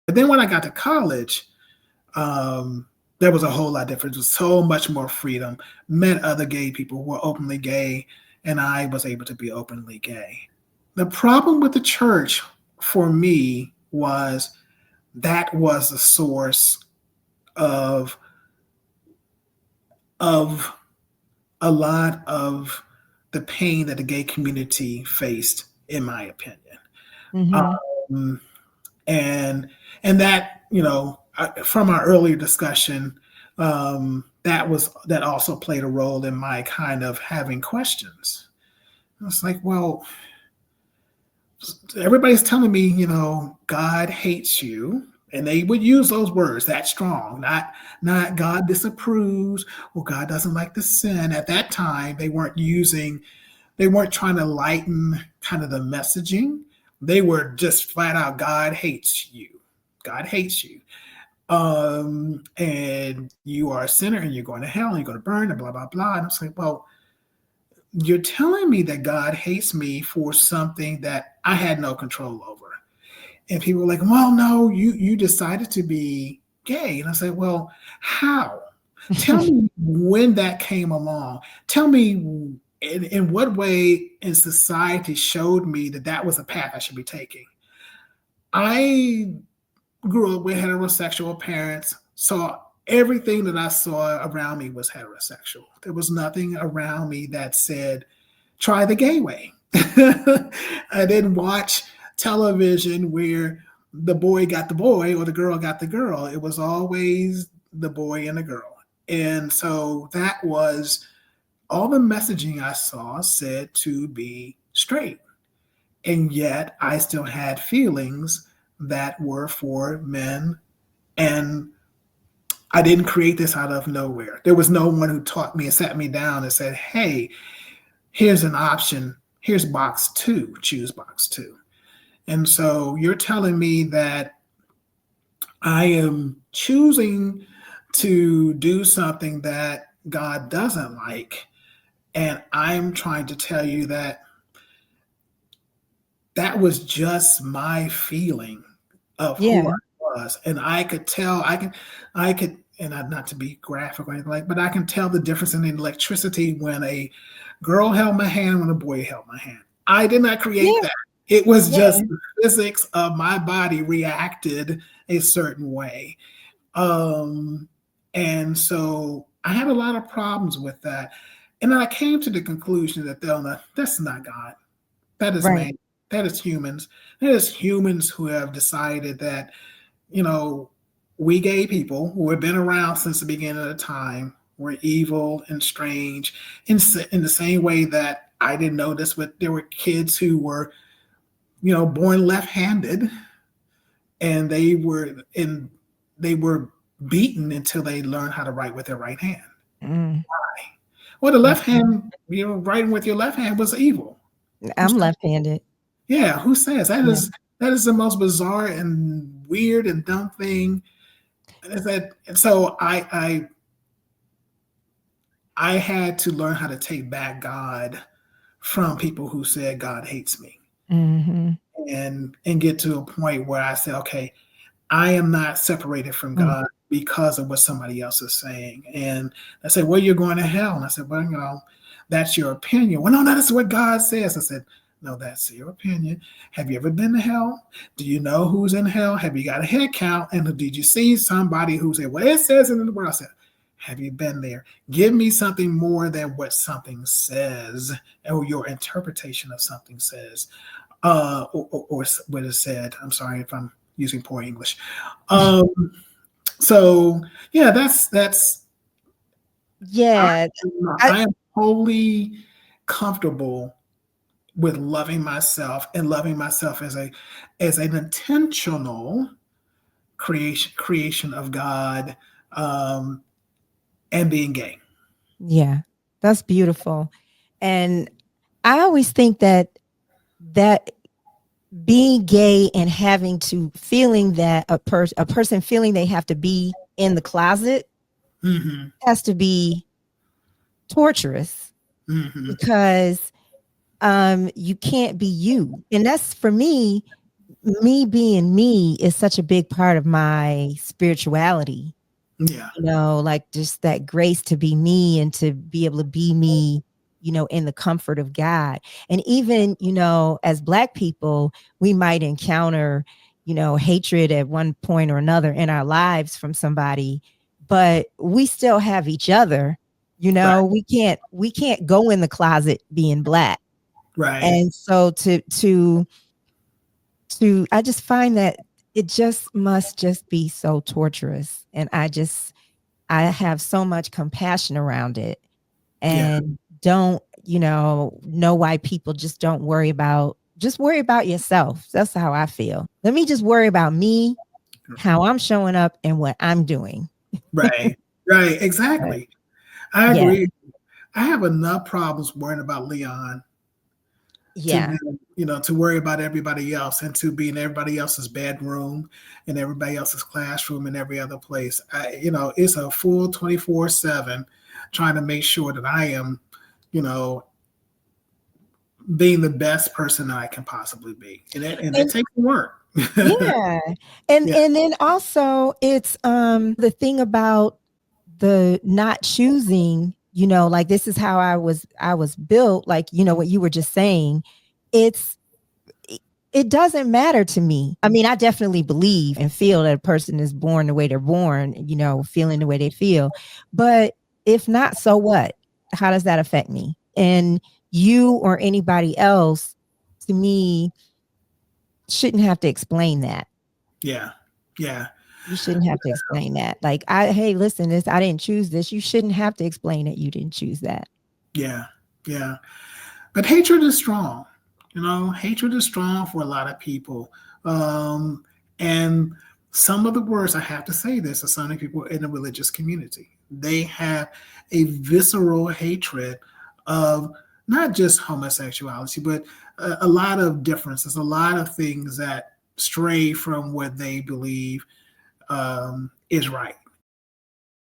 But then when I got to college, there was a whole lot different. There was so much more freedom. Met other gay people who were openly gay, and I was able to be openly gay. The problem with the church for me was that was the source of of a lot of the pain that the gay community faced, in my opinion. Mm-hmm. Um, and and that, from our earlier discussion, that also played a role in my kind of having questions. I was like, well, everybody's telling me, God hates you. And they would use those words that strong, not God disapproves or God doesn't like the sin. At that time, they weren't trying to lighten kind of the messaging. They were just flat out, God hates you. God hates you. And you are a sinner and you're going to hell and you're going to burn and blah, blah, blah. And I was like, well, you're telling me that God hates me for something that I had no control over. And people were like, well, no, you decided to be gay. And I said, well, how? Tell me when that came along. Tell me in what way in society showed me that that was a path I should be taking. I grew up with heterosexual parents, so everything that I saw around me was heterosexual. There was nothing around me that said, try the gay way. I didn't watch television where the boy got the boy or the girl got the girl. It was always the boy and the girl. And so that was all the messaging I saw said to be straight. And yet I still had feelings that were for men. And I didn't create this out of nowhere. There was no one who taught me and sat me down and said, hey, here's an option. Here's box 2, choose box 2. And so you're telling me that I am choosing to do something that God doesn't like. And I'm trying to tell you that that was just my feeling of who Yeah. I was. And I could tell, I could, and not to be graphic or anything like, but I can tell the difference in the electricity when a girl held my hand, when a boy held my hand. I did not create Yeah. that. It was just Yeah. the physics of my body reacted a certain way. And so I had a lot of problems with that. And I came to the conclusion that that's not God. That is Right. man. That is humans. That is humans who have decided that, you know, we gay people who have been around since the beginning of the time were evil and strange in the same way that I didn't know this, but there were kids who were, born left-handed and they were beaten until they learned how to write with their right hand. Mm. Well, the left Mhm. hand, writing with your left hand was evil. Who I'm left-handed. Yeah, who says Yeah. that is the most bizarre and weird and dumb thing. And so I had to learn how to take back God from people who said God hates me, Hmm. and get to a point where I said, okay, I am not separated from Mm. God because of what somebody else is saying. And I said, well, you're going to hell. And I said, well, that's your opinion. Well, no, that's what God says. I said, no, that's your opinion. Have you ever been to hell? Do you know who's in hell? Have you got a head count? And did you see somebody who said, well, it says in the word? I said, have you been there? Give me something more than what something says or your interpretation of something says, or what it said. I'm sorry if I'm using poor English. Um, so yeah, that's Yeah. I, I am wholly comfortable with loving myself and loving myself as an intentional creation of God, um, and being gay. yeah. That's beautiful. And I always think that being gay and having to feeling that a person feeling they have to be in the closet Hmm. has to be torturous Hmm. because you can't be you. And that's for me, me being me is such a big part of my spirituality. Yeah, Like just that grace to be me and to be able to be me, in the comfort of God. And even, as Black people, we might encounter, hatred at one point or another in our lives from somebody, but we still have each other. right, We can't go in the closet being Black. right. And so to I just find that it just must just be so torturous. And I have so much compassion around it, Yeah, and don't, know why people just worry about yourself. That's how I feel. Let me just worry about me, how I'm showing up and what I'm doing. right, right. But Exactly. I yeah, agree. I have enough problems worrying about Leon to yeah. be, to worry about everybody else and to be in everybody else's bedroom and everybody else's classroom and every other place. It's a full 24/7 trying to make sure that I am, you know, being the best person that I can possibly be. And it And takes work. yeah. And Yeah. and then also it's the thing about the not choosing, like this is how I was built, like, what you were just saying. It's it doesn't matter to me. I mean, I definitely believe and feel that a person is born the way they're born, feeling the way they feel. But if not, so what? How does that affect me? And you or anybody else, to me, shouldn't have to explain that. Yeah. Yeah. You shouldn't have to explain that. Like, hey, listen, I didn't choose this. You shouldn't have to explain that you didn't choose that. Yeah. Yeah. But hatred is strong. Hatred is strong for a lot of people. And some of the worst, I have to say this, are some of the people in the religious community. They have a visceral hatred of not just homosexuality, but a lot of differences, a lot of things that stray from what they believe is right.